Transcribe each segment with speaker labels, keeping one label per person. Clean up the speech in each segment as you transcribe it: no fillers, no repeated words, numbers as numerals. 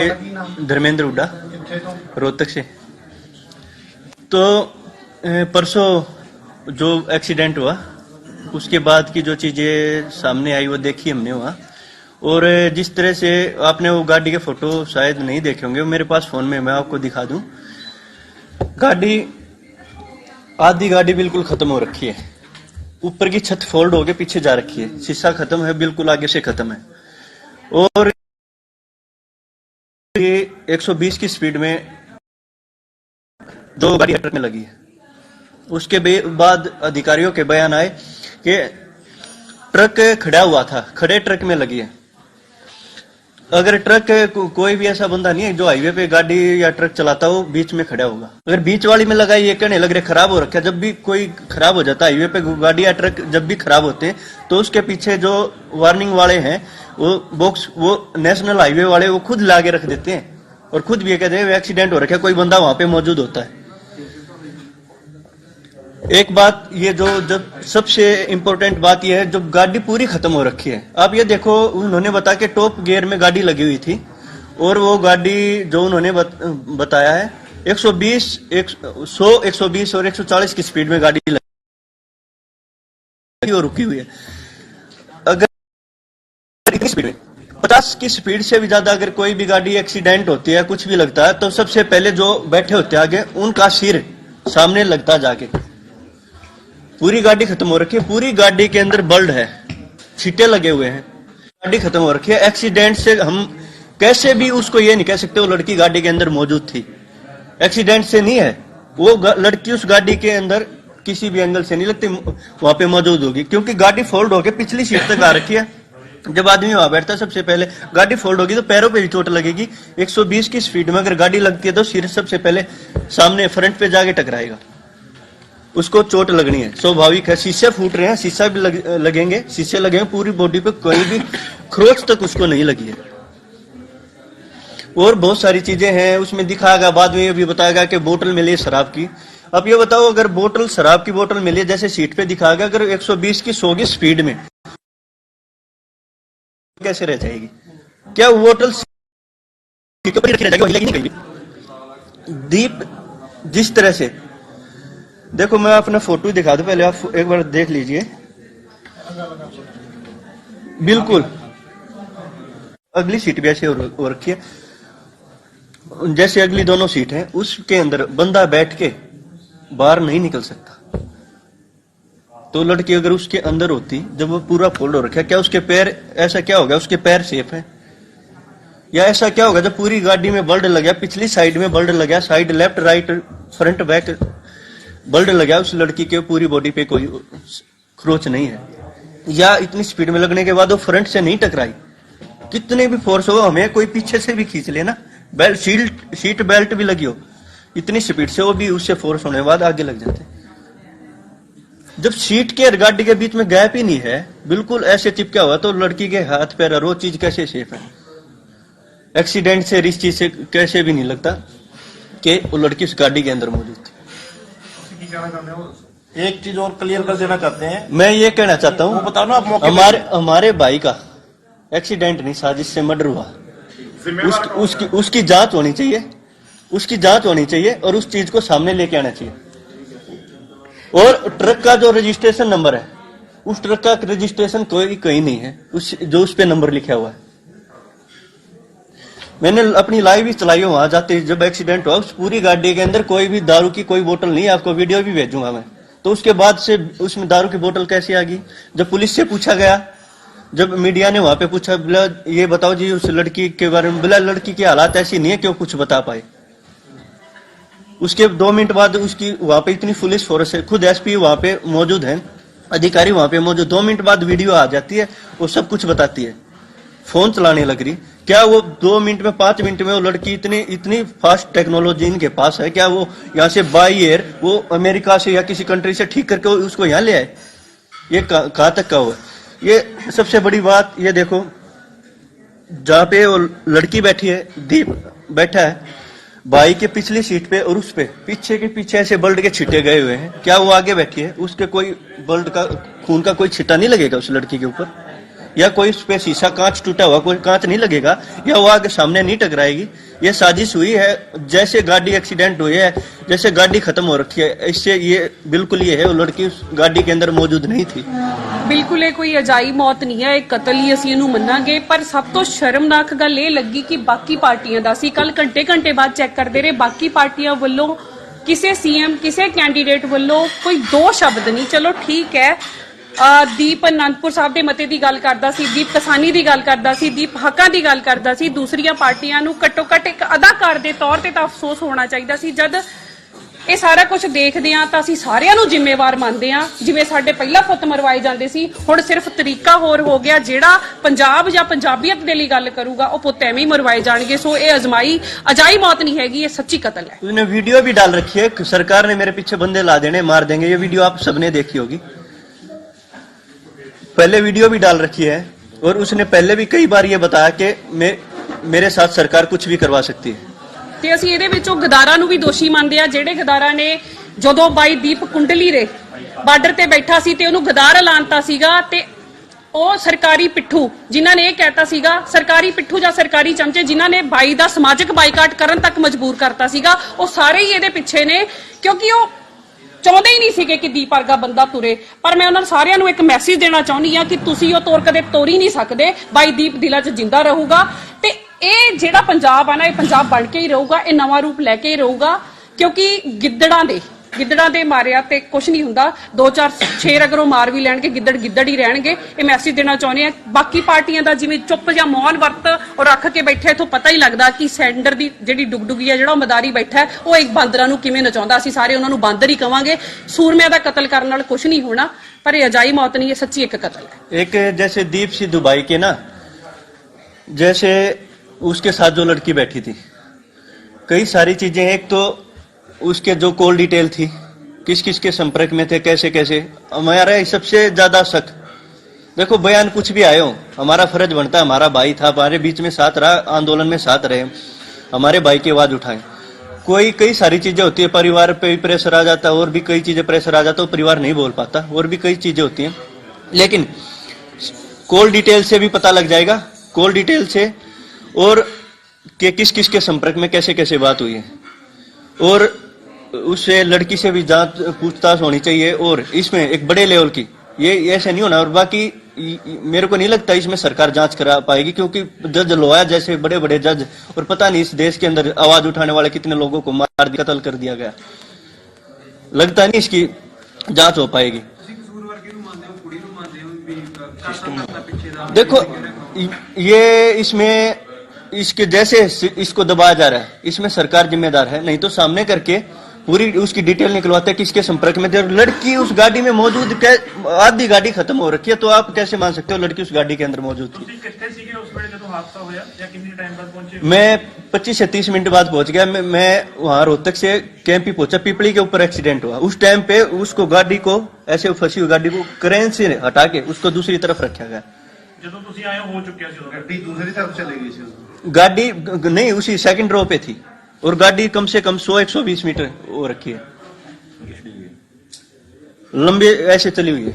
Speaker 1: धर्मेंद्र हुड्डा रोहतक से। तो परसों जो एक्सीडेंट हुआ उसके बाद की जो चीजें सामने आई वो देखी हमने वहाँ। और जिस तरह से आपने वो गाड़ी के फोटो शायद नहीं देखे होंगे, मेरे पास फोन में, मैं आपको दिखा दूं। गाड़ी आधी गाड़ी बिल्कुल खत्म हो रखी है, ऊपर की छत फोल्ड होके पीछे जा रखी है, शीशा खत्म है, बिल्कुल आगे से खत्म है। और 120 की स्पीड में जो गाड़ी ट्रक में लगी है, उसके बाद अधिकारियों के बयान आए कि ट्रक खड़ा हुआ था, खड़े ट्रक में लगी है। अगर ट्रक कोई भी ऐसा बंदा नहीं है जो हाईवे पे गाड़ी या ट्रक चलाता हो बीच में खड़ा होगा। अगर बीच वाली में लगाई, ये कहने लग रहे खराब हो रखा है। जब भी कोई खराब हो जाता है हाईवे पे, गाड़ी या ट्रक जब भी खराब होते हैं तो उसके पीछे जो वार्निंग वाले हैं वो बॉक्स, वो नेशनल हाईवे वाले वो खुद लाके रख देते हैं और खुद भी ये कहते हैं एक्सीडेंट हो रखा है, कोई बंदा वहां पे मौजूद होता है। एक बात ये जो जब सबसे इंपॉर्टेंट बात ये है, जब गाड़ी पूरी खत्म हो रखी है। आप ये देखो, उन्होंने बताया कि टॉप गियर में गाड़ी लगी हुई थी और वो गाड़ी जो उन्होंने बताया है 120, 100, 120 और 140 की स्पीड में गाड़ी लगी और रुकी हुई है। अगर स्पीड में 50 की स्पीड से भी ज्यादा अगर कोई भी गाड़ी एक्सीडेंट होती है, कुछ भी लगता है, तो सबसे पहले जो बैठे होते हैं आगे उनका सिर सामने लगता जाके। पूरी गाड़ी खत्म हो रखी है, पूरी गाड़ी के अंदर बल्ब है, छींटे लगे हुए हैं, गाड़ी खत्म हो रखी है। एक्सीडेंट से हम कैसे भी उसको ये नहीं कह सकते वो लड़की गाड़ी के अंदर मौजूद थी, एक्सीडेंट से नहीं है। वो लड़की उस गाड़ी के अंदर किसी भी एंगल से नहीं लगती वहां पे मौजूद होगी, क्योंकि गाड़ी फोल्ड होकर पिछली सीट तक आ रखी है। जब आदमी वहां बैठता है सबसे पहले गाड़ी फोल्ड होगी तो पैरों पे भी चोट लगेगी। 120 की स्पीड में अगर गाड़ी लगती है तो सिर सबसे पहले सामने फ्रंट पे जाके टकराएगा, उसको चोट लगनी है, स्वाभाविक है। शीशे फूट रहे हैं, शीशा भी लगेंगे, शीशे लगेंगे, पूरी बॉडी पे कोई भी खरोच तक उसको नहीं लगी है। और बहुत सारी चीजें हैं उसमें दिखाएगा, बाद में ये भी बताएगा कि बोतल मिली शराब की। अब ये बताओ, अगर बोतल शराब की बोतल मिली जैसे सीट पे दिखाएगा, अगर 120 की 100 की स्पीड में कैसे रह जाएगी? क्या वो बोतल दीप जिस तरह से, देखो मैं अपना फोटो दिखा दूं, पहले आप एक बार देख लीजिए। बिल्कुल अगली सीट भी ऐसे हो रखी है, जैसे अगली दोनों सीट है उसके अंदर बंदा बैठ के बाहर नहीं निकल सकता। तो लड़की अगर उसके अंदर होती, जब वो पूरा फोल्ड हो रखा है, क्या उसके पैर, ऐसा क्या होगा उसके पैर सेफ है? या ऐसा क्या होगा जब पूरी गाड़ी में बल्ब लगा, पिछली साइड में बल्ब लगा, side left right front back bulb लगा, उस लड़की के पूरी बॉडी पे कोई खरोच नहीं है, या इतनी स्पीड में लगने के बाद वो फ्रंट से नहीं टकराई, कितने भी फोर्स हो, हमें कोई पीछे से भी खींच लेना, बेल्ट सीट बेल्ट भी लगी हो, इतनी स्पीड से वो भी उससे फोर्स होने के बाद आगे लग जाते। जब सीट के और गाड़ी के बीच में गैप ही नहीं है, बिल्कुल ऐसे चिपका हुआ, तो लड़की के हाथ पैर और वो चीज कैसे सेफ है? एक्सीडेंट से इस चीज से कैसे भी नहीं लगता कि वो लड़की उस गाड़ी के अंदर मौजूद थी।
Speaker 2: एक चीज और क्लियर कर देना चाहते हैं,
Speaker 1: मैं ये कहना चाहता हूँ,
Speaker 2: बताओ ना आप मौके
Speaker 1: हमारे भाई का एक्सीडेंट नहीं, साजिश से मर्डर हुआ। उसकी जांच होनी चाहिए, उसकी जांच होनी चाहिए और उस चीज को सामने लेके आना चाहिए। और ट्रक का जो रजिस्ट्रेशन नंबर है, उस ट्रक का रजिस्ट्रेशन कोई कहीं नहीं है, जो उस पे नंबर लिखा हुआ है। मैंने अपनी लाइव भी चलाई वहां जाते, जब एक्सीडेंट हुआ उस पूरी गाड़ी के अंदर कोई भी दारू की कोई बोतल नहीं, आपको वीडियो भी भेजूंगा मैं। तो उसके बाद से उसमें दारू की बोतल कैसे आ गई? जब पुलिस से पूछा गया, जब मीडिया ने वहां पे पूछा, बोला ये बताओ जी उस लड़की के बारे में, बोला लड़की की हालात ऐसी नहीं है कि वो कुछ बता पाए। उसके 2 मिनट बाद उसकी वहां पे इतनी पुलिस फोर्स है, खुद एसपी वहां पे मौजूद है, अधिकारी वहां पे मौजूद, 2 मिनट बाद वीडियो आ जाती है, वो सब कुछ बताती है, फोन चलाने लग रही। क्या वो 2 मिनट में 5 मिनट में वो लड़की इतनी फास्ट टेक्नोलॉजी इनके पास है, क्या वो यहाँ से बाई एयर वो अमेरिका से या किसी कंट्री से ठीक करके उसको यहाँ ले आए? ये कहाँ तक का हो? ये सबसे बड़ी बात ये देखो, जहाँ पे वो लड़की बैठी है, दीप बैठा है भाई के पिछली सीट पे, और उस पे पीछे के पीछे ऐसे ब्लड के छिटे गए हुए हैं। क्या वो आगे बैठी है, उसके कोई ब्लड का खून का कोई छिटा नहीं लगेगा उस लड़की के ऊपर? या कोई उस पे शीशा कांच टूटा हुआ कोई कांच नहीं लगेगा या वो आगे सामने नहीं टकराएगी। ये साजिश हुई है, जैसे गाड़ी एक्सीडेंट हुई है, जैसे गाड़ी खत्म हो रखी है, इससे ये बिल्कुल ये है वो लड़की उस गाड़ी के अंदर मौजूद नहीं थी।
Speaker 3: ਬਿਲਕੁਲ ਇਹ ਕੋਈ ਅਜਾਈ ਮੌਤ ਨਹੀਂ ਹੈ, ਇਹ ਕਤਲ ਹੀ ਅਸੀਂ ਇਹਨੂੰ ਮੰਨਾਂਗੇ। ਪਰ ਸਭ ਤੋਂ ਸ਼ਰਮਨਾਕ ਗੱਲ ਇਹ ਲੱਗੀ ਕਿ ਬਾਕੀ ਪਾਰਟੀਆਂ ਦਾ ਸੀ ਕੱਲ ਘੰਟੇ ਬਾਅਦ ਚੈੱਕ ਕਰਦੇ ਰਹੇ, ਬਾਕੀ ਪਾਰਟੀਆਂ ਵੱਲੋਂ ਕਿਸੇ ਸੀਐਮ ਕਿਸੇ ਕੈਂਡੀਡੇਟ ਵੱਲੋਂ ਕੋਈ ਦੋ ਸ਼ਬਦ ਨਹੀਂ। ਚਲੋ ਠੀਕ ਹੈ, ਦੀਪ ਅਨੰਦਪੁਰ ਸਾਹਿਬ ਦੇ ਮਤੇ ਦੀ ਗੱਲ ਕਰਦਾ ਸੀ, ਦੀਪ ਕਿਸਾਨੀ ਦੀ ਗੱਲ ਕਰਦਾ ਸੀ, ਦੀਪ ਹੱਕਾਂ ਦੀ ਗੱਲ ਕਰਦਾ ਸੀ। ਦੂਸਰੀਆਂ ਪਾਰਟੀਆਂ ਨੂੰ ਘੱਟੋ ਘੱਟ ਇੱਕ ਅਦਾਕਾਰ ਦੇ ਤੌਰ ਤੇ ਤਾਂ ਅਫਸੋਸ ਹੋਣਾ ਚਾਹੀਦਾ ਸੀ। ਜਦ ਇਹ ਸਾਰਾ ਕੁਝ ਦੇਖਦੇ ਆ ਤਾਂ ਅਸੀਂ ਸਾਰਿਆਂ ਨੂੰ ਜ਼ਿੰਮੇਵਾਰ ਮੰਨਦੇ ਆ। ਜਿਵੇਂ ਸਾਡੇ ਪਹਿਲਾਂ ਪੁੱਤ ਮਰਵਾਏ ਜਾਂਦੇ ਸੀ, ਹੁਣ ਸਿਰਫ ਤਰੀਕਾ ਹੋਰ ਹੋ ਗਿਆ। ਜਿਹੜਾ ਪੰਜਾਬ ਜਾਂ ਪੰਜਾਬੀਅਤ ਦੇ ਲਈ ਗੱਲ ਕਰੂਗਾ ਉਹ ਪੁੱਤ ਐਵੇਂ ਹੀ ਮਰਵਾਏ ਜਾਣਗੇ। ਸੋ ਇਹ ਅਜਾਈ ਮੌਤ ਨਹੀਂ ਹੈਗੀ, ਇਹ ਸੱਚੀ ਕਤਲ ਹੈ।
Speaker 1: उसने वीडियो भी डाल रखी है, सरकार ने मेरे पीछे बंदे ला देने मार देंगे, ये वीडियो आप सबने देखी होगी। पहले वीडियो भी डाल रखी है और उसने पहले भी कई बार ये बताया कि मेरे साथ सरकार कुछ भी करवा सकती है।
Speaker 3: ਤੇ ਅਸੀਂ ਇਹਦੇ ਵਿੱਚੋਂ ਗਦਾਰਾਂ ਨੂੰ ਵੀ ਦੋਸ਼ੀ ਮੰਨਦੇ ਆ, ਜਿਹੜੇ ਗਦਾਰਾਂ ਨੇ ਜਦੋਂ ਬਾਈ ਦੀਪ ਕੁੰਡਲੀ ਦੇ ਬਾਰਡਰ ਤੇ ਬੈਠਾ ਸੀ ਤੇ ਉਹਨੂੰ ਗਦਾਰ ਐਲਾਨਤਾ ਸੀਗਾ, ਤੇ ਉਹ ਸਰਕਾਰੀ ਪਿੱਠੂ ਜਿਨ੍ਹਾਂ ਨੇ ਇਹ ਕਹਿਤਾ ਸੀਗਾ, ਸਰਕਾਰੀ ਪਿੱਠੂ ਜਾਂ ਸਰਕਾਰੀ ਚਮਚੇ ਜਿਨ੍ਹਾਂ ਨੇ ਬਾਈ ਦਾ ਸਮਾਜਿਕ ਬਾਈਕਾਟ ਕਰਨ ਤੱਕ ਮਜਬੂਰ ਕਰਤਾ ਸੀਗਾ, ਉਹ ਸਾਰੇ ਹੀ ਇਹਦੇ ਪਿੱਛੇ ਨੇ। ਕਿਉਂਕਿ ਉਹ ਚਾਹੁੰਦੇ ਹੀ ਨਹੀਂ ਸੀਗੇ ਕਿ ਦੀਪ ਵਰਗਾ ਬੰਦਾ ਤੁਰੇ। ਪਰ ਮੈਂ ਉਹਨਾਂ ਸਾਰਿਆਂ ਨੂੰ ਇੱਕ ਮੈਸੇਜ ਦੇਣਾ ਚਾਹੁੰਦੀ ਆ ਕਿ ਤੁਸੀਂ ਉਹ ਤੋਰ ਕਦੇ ਤੋੜ ਹੀ ਨਹੀਂ ਸਕਦੇ। ਬਾਈ ਦੀਪ ਦਿਲਾਂ 'ਚ ਜਿੰਦਾ ਰਹੂਗਾ ਤੇ ਇਹ ਜਿਹੜਾ ਪੰਜਾਬ ਆ ਨਾ, ਇਹ ਪੰਜਾਬ ਬਣ ਕੇ ਹੀ ਰਹੂਗਾ, ਇਹ ਨਵਾਂ ਰੂਪ ਲੈ ਕੇ ਹੀ ਰਹੂਗਾ। ਕਿਉਂਕਿ ਗਿੱਦੜਾਂ ਦੇ ਮਾਰਿਆ ਤੇ ਕੁਝ ਨਹੀਂ ਹੁੰਦਾ। 2-4 ਸ਼ੇਰ ਅਗਰ ਉਹ ਮਾਰ ਵੀ ਲੈਣਗੇ, ਗਿੱਦੜ ਹੀ ਰਹਿਣਗੇ। ਇਹ ਮੈਸੇਜ ਦੇਣਾ ਚਾਹੁੰਦੇ ਆ। ਬਾਕੀ ਪਾਰਟੀਆਂ ਦਾ ਜਿਵੇਂ ਚੁੱਪ ਜਾਂ ਮੌਨ ਵਰਤ ਉਹ ਰੱਖ ਕੇ ਬੈਠੇ, ਇਥੋਂ ਪਤਾ ਹੀ ਲੱਗਦਾ ਕਿ ਸੈਂਡਰ ਦੀ ਜਿਹੜੀ ਡੁਗਡੁਗੀ ਆ, ਜਿਹੜਾ ਉਹ ਮਦਾਰੀ ਬੈਠਾ, ਉਹ ਇੱਕ ਬਾਂਦਰਾਂ ਨੂੰ ਕਿਵੇਂ ਨਚਾਉਂਦਾ। ਅਸੀਂ ਸਾਰੇ ਉਹਨਾਂ ਨੂੰ ਬਾਂਦਰ ਹੀ ਕਵਾਂਗੇ। ਸੂਰਮਿਆਂ ਦਾ ਕਤਲ ਕਰਨ ਨਾਲ ਕੁਝ ਨਹੀਂ ਹੋਣਾ, ਪਰ ਇਹ ਅਜਾਈ ਮੌਤ ਨਹੀਂ, ਇਹ ਸੱਚੀ ਇੱਕ ਕਤਲ ਹੈ।
Speaker 1: एक जैसे दीप सिद्धू भाई के ना, जैसे उसके साथ जो लड़की बैठी थी, कई सारी चीजें, एक तो उसके जो कॉल डिटेल थी, किस किस के संपर्क में थे, कैसे कैसे। हमारा सबसे ज्यादा शक, देखो बयान कुछ भी आए हो, हमारा फर्ज बनता है, हमारा भाई था, हमारे बीच में साथ रहा, आंदोलन में साथ रहे, हमारे भाई की आवाज उठाए। कई सारी चीजें होती है, परिवार पे भी प्रेशर आ जाता है, और भी कई चीजें प्रेशर आ जाता है, परिवार नहीं बोल पाता, और भी कई चीजें होती हैं। लेकिन कॉल डिटेल से भी पता लग जाएगा, कॉल डिटेल से, और कि किस किस के संपर्क में कैसे कैसे बात हुई है, और उससे लड़की से भी जांच पूछताछ होनी चाहिए। और इसमें एक बड़े लेवल की, ये ऐसे नहीं होना। और बाकी मेरे को नहीं लगता इसमें सरकार जांच करा पाएगी, क्योंकि जज लोया जैसे बड़े बड़े जज, और पता नहीं इस देश के अंदर आवाज उठाने वाले कितने लोगों को मार दिया, कत्ल कर दिया गया, लगता नहीं इसकी जांच हो पाएगी। देखो ये इसमें इसके जैसे इसको दबाया जा रहा है, इसमें सरकार जिम्मेदार है, नहीं तो सामने करके पूरी उसकी डिटेल निकलवाते हैं किसके संपर्क में थे। लड़की उस गाड़ी में मौजूद, आधी गाड़ी खत्म हो रखी है, तो आप कैसे मान सकते हो लड़की उस गाड़ी के अंदर मौजूद थी। मैं 25 से 30 मिनट बाद पहुंच गया। मैं वहां रोहतक से कैंप ही पहुंचा, पीपली के ऊपर एक्सीडेंट हुआ। उस टाइम पे उसको गाड़ी को, ऐसे फंसी हुई गाड़ी को क्रेन से हटा के उसको दूसरी तरफ रखा गया।
Speaker 2: ਜਦੋਂ ਤੁਸੀਂ ਆਏ ਹੋ ਚੁੱਕਿਆ ਸੀ, ਗੱਡੀ ਦੂਸਰੀ ਤਰਫ ਚਲੀ ਗਈ ਸੀ।
Speaker 1: गाड़ी नहीं, उसी सेकंड रो पे थी, और गाड़ी कम से कम 100-120 मीटर वो रखी है, लंबी ऐसे चली हुई है।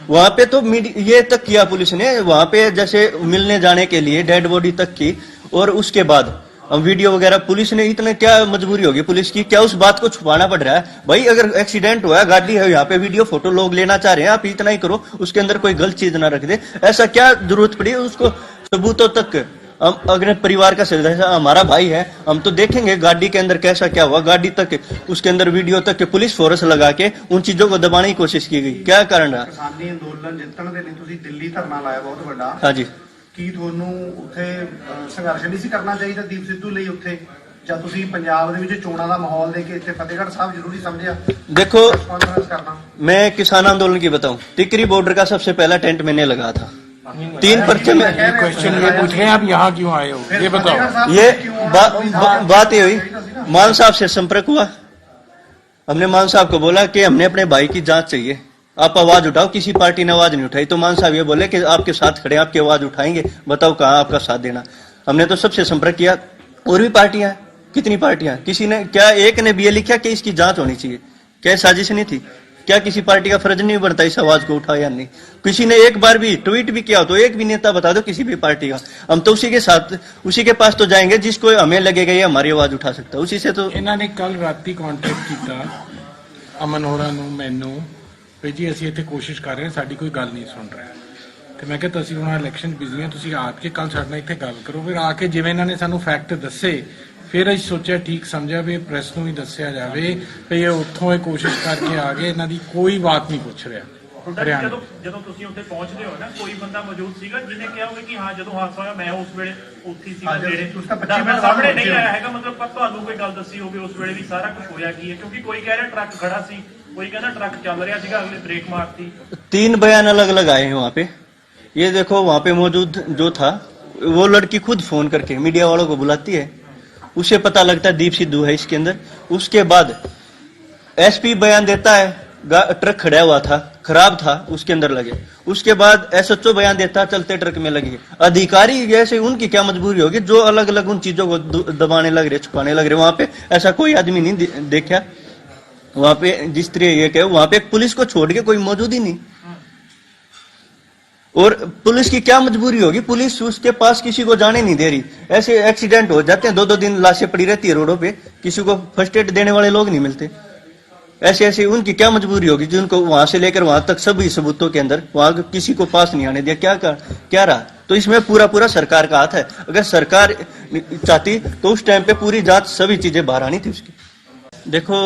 Speaker 1: वहां पे तो ये तक किया पुलिस ने, वहां पे जैसे मिलने जाने के लिए डेड बॉडी तक की, और उसके बाद हम वीडियो वगैरह, पुलिस ने इतने, क्या मजबूरी होगी पुलिस की, क्या उस बात को छुपाना पड़ रहा है। भाई अगर एक्सीडेंट हुआ है, गाड़ी है, यहाँ पे वीडियो फोटो लोग लेना चाह रहे हैं, आप इतना ही करो, उसके अंदर कोई गलत चीज ना रख दे। ऐसा क्या जरूरत पड़ी उसको सबूतों तक। हम अगर परिवार का सदस्य, हमारा भाई है, हम तो देखेंगे गाड़ी के अंदर कैसा क्या हुआ, गाड़ी तक, उसके अंदर वीडियो तक के पुलिस फोर्स लगा के उन चीजों को दबाने की कोशिश की गई। क्या कारण रहा।
Speaker 4: किसानी अंदोलन जितने ਦੇ ਲਈ ਤੁਸੀਂ ਦਿੱਲੀ ਧਰਨਾ ਲਾਇਆ ਬਹੁਤ ਵੱਡਾ।
Speaker 1: हाँ जी,
Speaker 4: ਕੀ ਤੁਹਾਨੂੰ ਉੱਥੇ ਸੰਘਰਸ਼ ਨਹੀਂ ਸੀ ਕਰਨਾ ਚਾਹੀਦਾ ਦੀਪ ਸਿੱਧੂ ਲਈ ਉੱਥੇ, ਜਾਂ ਤੁਸੀਂ ਪੰਜਾਬ ਦੇ ਵਿੱਚ ਚੋਣਾਂ ਦਾ ਮਾਹੌਲ ਦੇ ਕੇ ਇੱਥੇ ਫਤਿਹਗੜ੍ਹ ਸਾਹਿਬ ਜ਼ਰੂਰੀ ਸਮਝਿਆ
Speaker 1: देखो
Speaker 4: ਕਾਨਫਰੰਸ ਕਰਨਾ।
Speaker 1: मैं किसान आंदोलन की बताऊं, टिकरी बॉर्डर का सबसे पहला टेंट मैंने लगा था। 3 पर्चे में
Speaker 5: क्वेश्चन ये पूछ रहे हैं आप यहाँ क्यों आए हो, ये बताओ।
Speaker 1: ये बात ये हुई, मान साहब से संपर्क हुआ, हमने मान साहब को बोला कि हमने अपने भाई की जांच चाहिए, आप आवाज उठाओ। किसी पार्टी ने आवाज नहीं उठाई, तो मान साहब ये बोले कि आपके साथ खड़े, आपकी आवाज उठाएंगे, बताओ कहाँ आपका साथ देना। हमने तो सबसे संपर्क किया, और भी पार्टियां, कितनी पार्टियां, किसी ने क्या, एक ने भी ये लिखा कि इसकी जांच होनी चाहिए, क्या साजिश नहीं थी। क्या किसी पार्टी का फर्ज नहीं बनता इस आवाज को उठाओ या नहीं? किसी ने एक बार भी ट्वीट भी किया तो एक भी नेता बता दो किसी भी पार्टी का, हम तो उसी के साथ उसी के पास तो जाएंगे जिसको हमें लगेगा ये हमारी आवाज उठा सकता है, उसी से तो।
Speaker 5: ਇਹਨਾਂ ਨੇ ਕੱਲ ਰਾਤੀ ਕੰਟੈਕਟ ਕੀਤਾ ਅਮਨ ਹੋਰਾਂ ਨੂੰ, ਮੈਨੂੰ ਵੀ ਜੀ ਅਸੀਂ ਇੱਥੇ ਕੋਸ਼ਿਸ਼ ਕਰ ਰਹੇ ਹਾਂ, ਸਾਡੀ ਕੋਈ ਗੱਲ ਨਹੀਂ ਸੁਣ ਰਿਹਾ। ਤੇ ਮੈਂ ਕਿਹਾ ਤੁਸੀਂ ਹੁਣ ਇਲੈਕਸ਼ਨ ਬਿਜ਼ੀ ਹੈ, ਤੁਸੀਂ ਆ ਕੇ ਕੱਲ ਸਾਡੇ ਨਾਲ ਇੱਥੇ ਗੱਲ ਕਰੋ। ਫਿਰ ਆ ਕੇ ਜਿਵੇਂ ਇਹਨਾਂ ਨੇ ਸਾਨੂੰ ਫੈਕਟ ਦੱਸੇ, ਫਿਰ ਅਸੀਂ ਸੋਚਿਆ ਠੀਕ ਸਮਝਿਆ ਵੀ ਪ੍ਰੈਸ ਨੂੰ ਵੀ ਦੱਸਿਆ ਜਾਵੇ ਵੀ ਇਹ ਉੱਥੋਂ ਇਹ ਕੋਸ਼ਿਸ਼ ਕਰਕੇ ਆ ਗਏ, ਇਹਨਾਂ ਦੀ ਕੋਈ ਬਾਤ ਨਹੀਂ ਪੁੱਛ ਰਿਹਾ। ਹਰਿਆਣਾ
Speaker 2: ਜਦੋਂ ਤੁਸੀਂ ਉੱਥੇ ਪਹੁੰਚਦੇ ਹੋ ਨਾ, ਕੋਈ ਬੰਦਾ ਮੌਜੂਦ ਸੀਗਾ ਜਿਹਨੇ ਕਿਹਾ ਹੋਵੇ ਕਿ ਹਾਂ ਜਦੋਂ ਹਾਦਸਾ ਹੋਇਆ ਮੈਂ ਉਸ ਵੇਲੇ ਉੱਥੇ ਸੀਗਾ, ਨੇੜੇ
Speaker 4: ਤੁਸੀਂ ਤਾਂ 25 ਮਿੰਟ
Speaker 2: ਸਾਹਮਣੇ ਨਹੀਂ ਆਇਆ ਹੈਗਾ, ਮਤਲਬ ਪਰ ਤੁਹਾਨੂੰ ਕੋਈ ਗੱਲ ਦੱਸੀ ਹੋਵੇ ਉਸ ਵੇਲੇ ਵੀ ਸਾਰਾ ਕੁਝ ਹੋਇਆ ਕੀ ਹੈ? ਕਿਉਂਕਿ ਕੋਈ ਕਹਿ ਰਿਹਾ ਟਰੱਕ ਖੜਾ ਸੀ, ਕੋਈ ਕਹਿੰਦਾ ਟਰੱਕ ਚੱਲ ਰਿਹਾ ਸੀਗਾ, ਅਗਲੇ ਬ੍ਰੇਕ मारती।
Speaker 1: 3 बयान अलग अलग आए हैं वहाँ पे। ये देखो वहाँ पे मौजूद जो था वो लड़की खुद फोन करके मीडिया वालों को बुलाती है, उसे पता लगता है दीप सिद्धू है इसके अंदर। उसके बाद एसपी बयान देता है ट्रक खड़ा हुआ था, खराब था, उसके अंदर लगे। उसके बाद एसएचओ बयान देता है चलते ट्रक में लगे। अधिकारी जैसे उनकी क्या मजबूरी होगी जो अलग अलग उन चीजों को दबाने लग रहे, छुपाने लग रहे। वहां पे ऐसा कोई आदमी नहीं देखा वहां पे, जिस तरह ये कहे वहां पे पुलिस को छोड़ के कोई मौजूद ही नहीं। और पुलिस की क्या मजबूरी होगी, पुलिस उसके पास किसी को जाने नहीं दे रही। ऐसे एक्सीडेंट हो जाते हैं, 2-2 दिन लाशें पड़ी रहती है रोडों पे, किसी को फर्स्ट एड देने वाले लोग नहीं मिलते। ऐसे ऐसे उनकी क्या मजबूरी होगी जिनको वहां से लेकर वहां तक सभी सबूतों के अंदर वहां किसी को पास नहीं आने दिया। क्या रहा? तो इसमें पूरा पूरा सरकार का हाथ है। अगर सरकार चाहती तो उस टाइम पे पूरी जांच सभी चीजें बाहर आनी थी उसकी। देखो